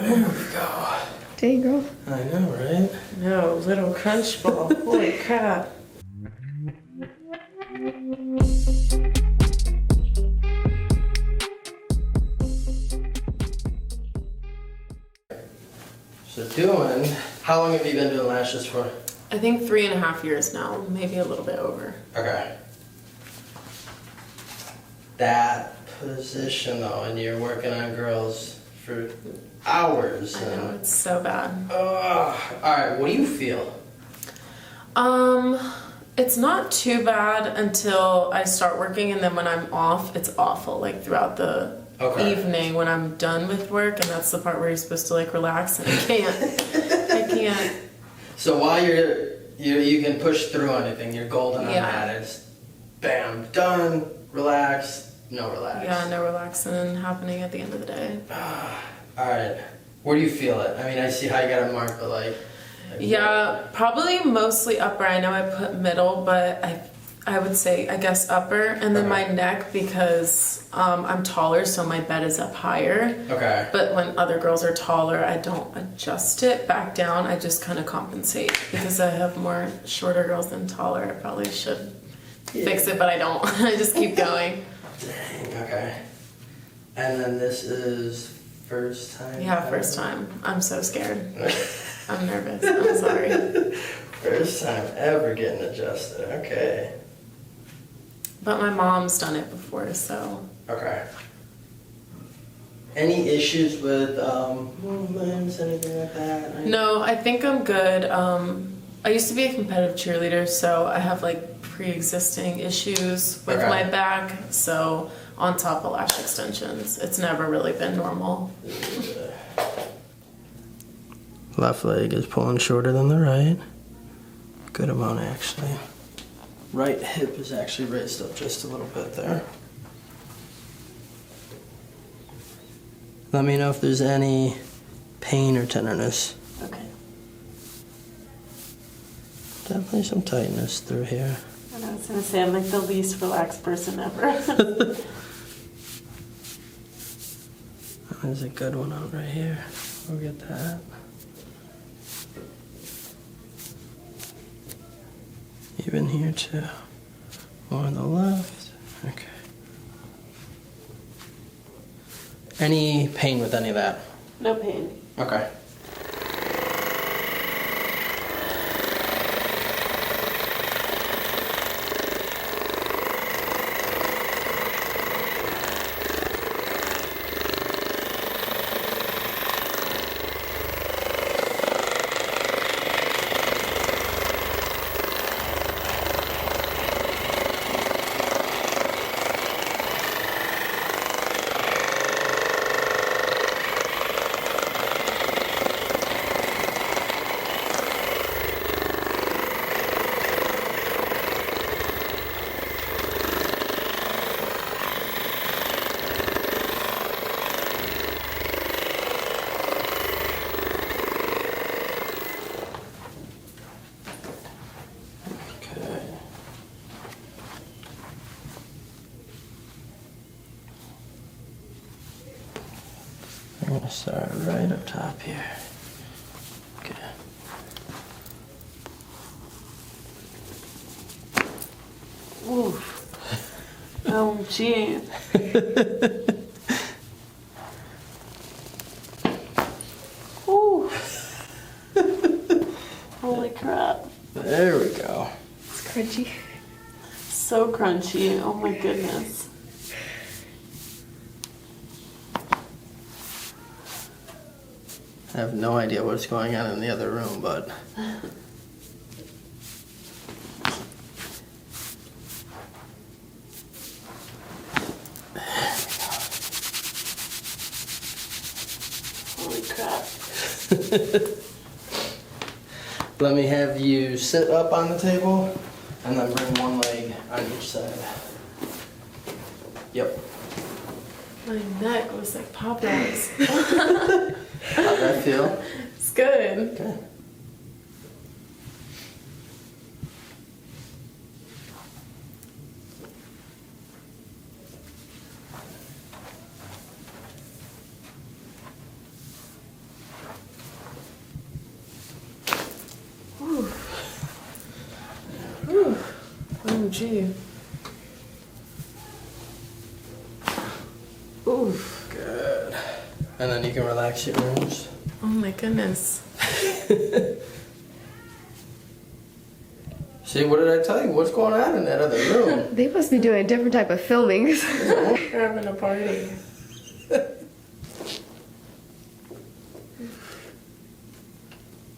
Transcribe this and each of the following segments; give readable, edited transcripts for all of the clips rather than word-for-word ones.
There we go. There you go. I know, right? No, little crunch ball. Holy crap. So how long have you been doing lashes for? I think 3.5 years now, maybe a little bit over. Okay. That position though, and you're working on girls for hours. I know, it's so bad. Alright, what do you feel? It's not too bad until I start working, and then when I'm off, it's awful, like throughout the evening when I'm done with work, and that's the part where you're supposed to like relax, and I can't. So while you can push through anything, you're golden on that. It's bam, done, relax, no relax. Yeah, no relaxing happening at the end of the day. Alright, where do you feel it? I mean, I see how you got a mark, but like yeah, probably mostly upper. I know I put middle, but I would say, I guess upper, and then my neck, because I'm taller, so my bed is up higher. Okay. But when other girls are taller, I don't adjust it back down. I just kind of compensate, because I have more shorter girls than taller. I probably should fix it, but I don't. I just keep going. Dang, okay. And then this is first time? Yeah, first time. I'm so scared. I'm nervous. I'm sorry. First time ever getting adjusted. Okay. But my mom's done it before, so. Okay. Any issues with movements, anything like that? No, I think I'm good. I used to be a competitive cheerleader, so I have like pre-existing issues with my back. So on top of lash extensions, it's never really been normal. Left leg is pulling shorter than the right. Good amount, actually. Right hip is actually raised up just a little bit there. Let me know if there's any pain or tenderness. Okay. Definitely some tightness through here. And I was gonna say, I'm like the least relaxed person ever. There's a good one out right here. We'll get that. Even here too. More on the left. Okay. Any pain with any of that? No pain. Okay. I'm gonna start right up top here. Okay. Oof. Oh, gee. Ooh. Holy crap. There we go. It's crunchy. So crunchy. Oh my goodness. I have no idea what's going on in the other room, but Holy crap. let me have you sit up on the table and then bring one leg on each side. Yep. My neck was like Popeyes. How'd that feel? It's good. Okay. OMG. Oof. Good. And then you can relax your arms. Oh my goodness. See, what did I tell you? What's going on in that other room? They must be doing a different type of filming. We're having a party.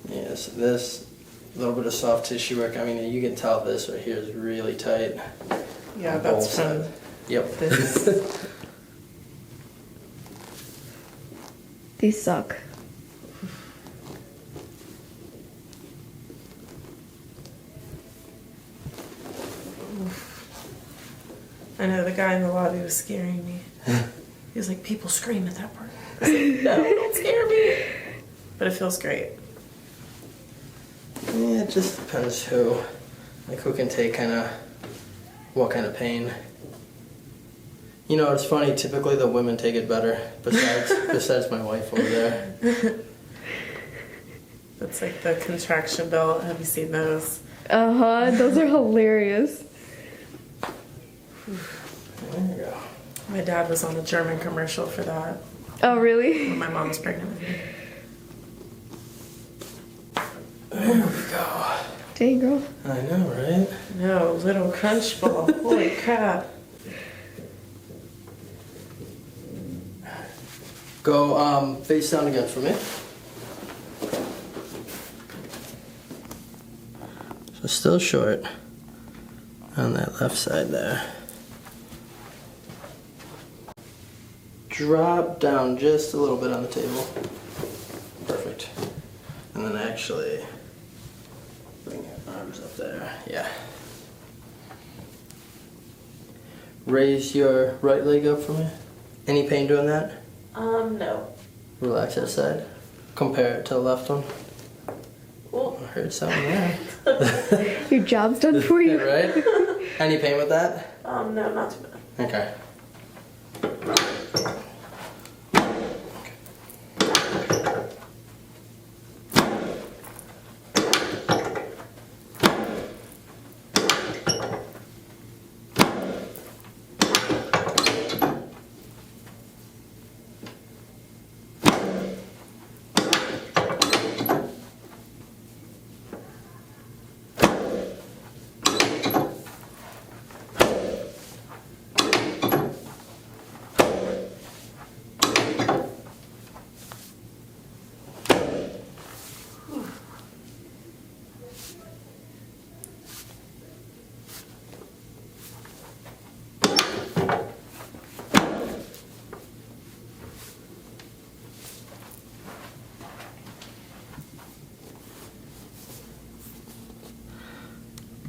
Yes, this little bit of soft tissue work. I mean, you can tell this right here is really tight. Yeah, on that's both from sides. Yep. this. These suck. I know the guy in the lobby was scaring me. He was like, people scream at that part. I was like, no, don't scare me. But it feels great. Yeah, it just depends who can take what kind of pain. You know, it's funny, typically the women take it better, besides my wife over there. That's like the contraction belt. Have you seen those? Uh-huh, those are hilarious. There you go. My dad was on a German commercial for that Oh, really? when my mom was pregnant with me. There we go. Dang, girl. I know, right? No, little crunch ball. Holy crap. Go face down again for me. So still short on that left side there. Drop down just a little bit on the table. Perfect. And then actually bring your arms up there. Yeah. Raise your right leg up for me. Any pain doing that? No. Relax that side. Compare it to the left one. Cool. I heard something there. Your job's done for you. Right? Any pain with that? No, not too bad. Okay.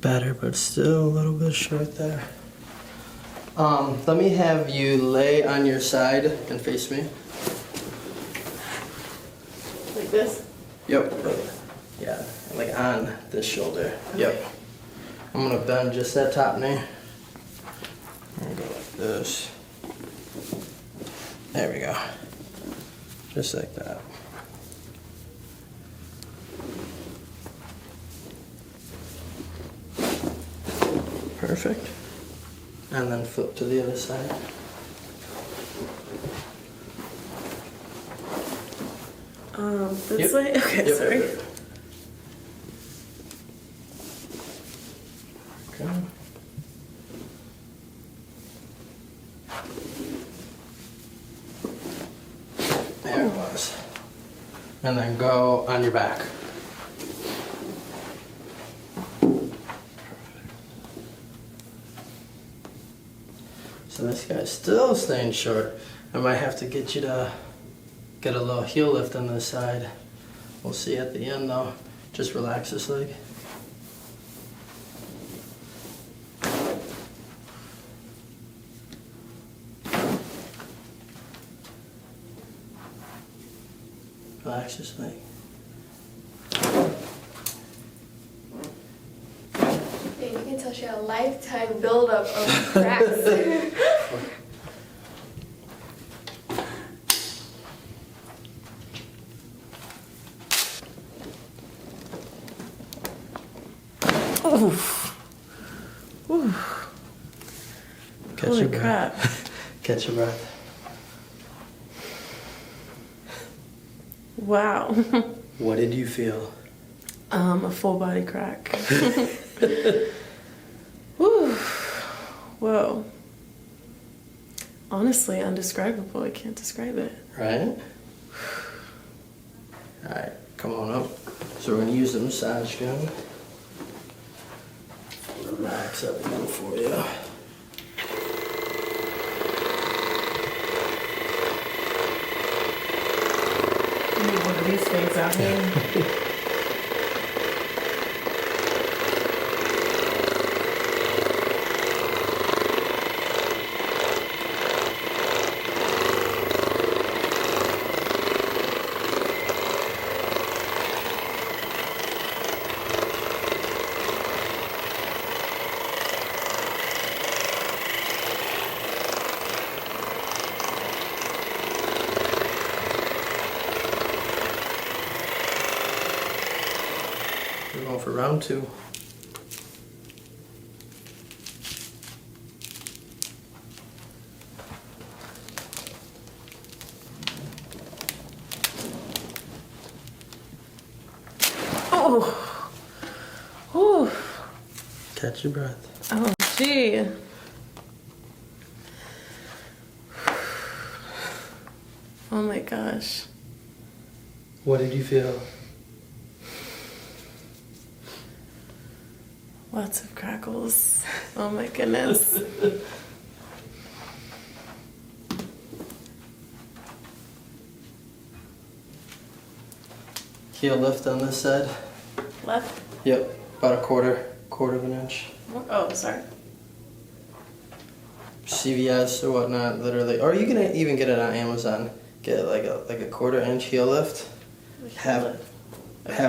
Better, but still a little bit short there. Let me have you lay on your side and face me. Like this? Yep. Yeah, like on this shoulder. Yep. I'm gonna bend just that top knee. And go like this. There we go. Just like that. Perfect. And then flip to the other side. This Yep. way? Okay, Yep. sorry. Okay. There it was. And then go on your back. So this guy's still staying short. I might have to get you to get a little heel lift on this side. We'll see at the end though. Just relax this leg. Relax this leg. Hey, you can tell she had a lifetime buildup of cracks. Oof. Oof. Holy your breath. crap. Catch your breath. Wow. What did you feel? A full body crack. Woo. Whoa. Honestly, undescribable. I can't describe it. Right? Alright, come on up. So we're going to use the massage gun. Relax everything for you. I need one of these things out here. We're going for round 2. Oh. Whew. Catch your breath. Oh, gee. Oh my gosh. What did you feel? Lots of crackles. Oh my goodness. Heel lift on this side. Left? Yep, about a quarter of an inch. Oh, sorry. CVS or whatnot, literally. Or you can even get it on Amazon. Get like a quarter-inch heel lift. Have it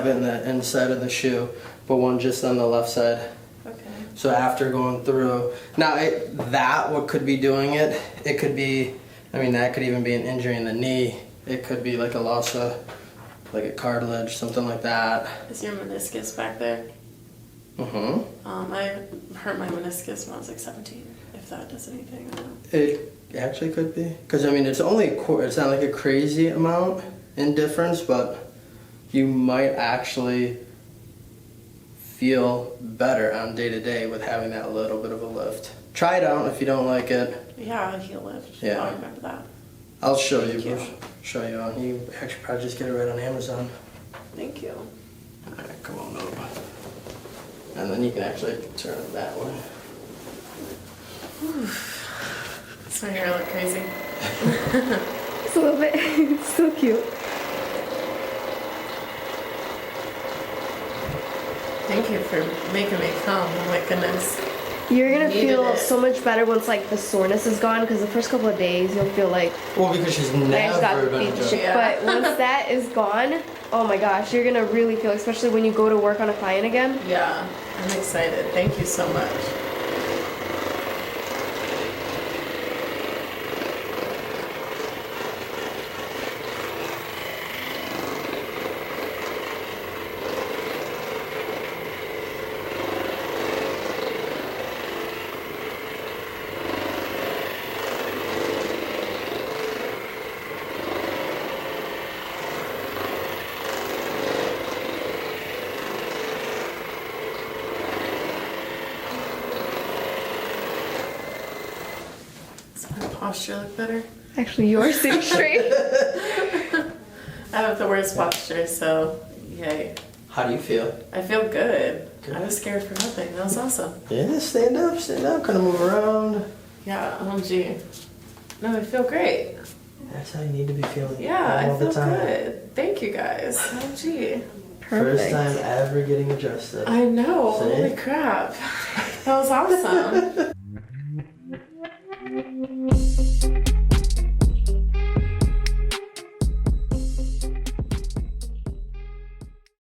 in the inside of the shoe, but one just on the left side. Okay. So after going through, now what could be doing it. It could be, that could even be an injury in the knee. It could be like a loss of, like a cartilage, something like that. Is your meniscus back there? Mm-hmm. I hurt my meniscus when I was like 17. If that does anything, I don't know. It actually could be, because it's only it's not like a crazy amount in difference, but you might actually feel better on day to day with having that little bit of a lift. Try it out if you don't like it. Yeah, a heel lift. Yeah. I'll remember that. I'll show you. Thank you. Show you on. You actually probably just get it right on Amazon. Thank you. Alright, come on up. And then you can actually turn it that way. Does my hair look crazy? It's a little bit. It's so cute. Thank you for making me come. Oh my goodness. You're gonna Needed feel it. so much better once like the soreness is gone, because the first couple of days you'll feel like Well, because she's I just got never beat been the adjusted. shit. Yeah. But once that is gone, oh my gosh, you're gonna really feel, especially when you go to work on a client again. Yeah, I'm excited. Thank you so much. Does my posture look better? Actually, you're sitting straight. I have the worst posture, so yay. How do you feel? I feel good. Good. I was scared for nothing. That was awesome. Yeah, stand up, kind of move around. Yeah, OMG. No, I feel great. That's how you need to be feeling Yeah, all I feel the time. good. Thank you guys. OMG. First time ever getting adjusted. I know. See? Holy crap. That was awesome.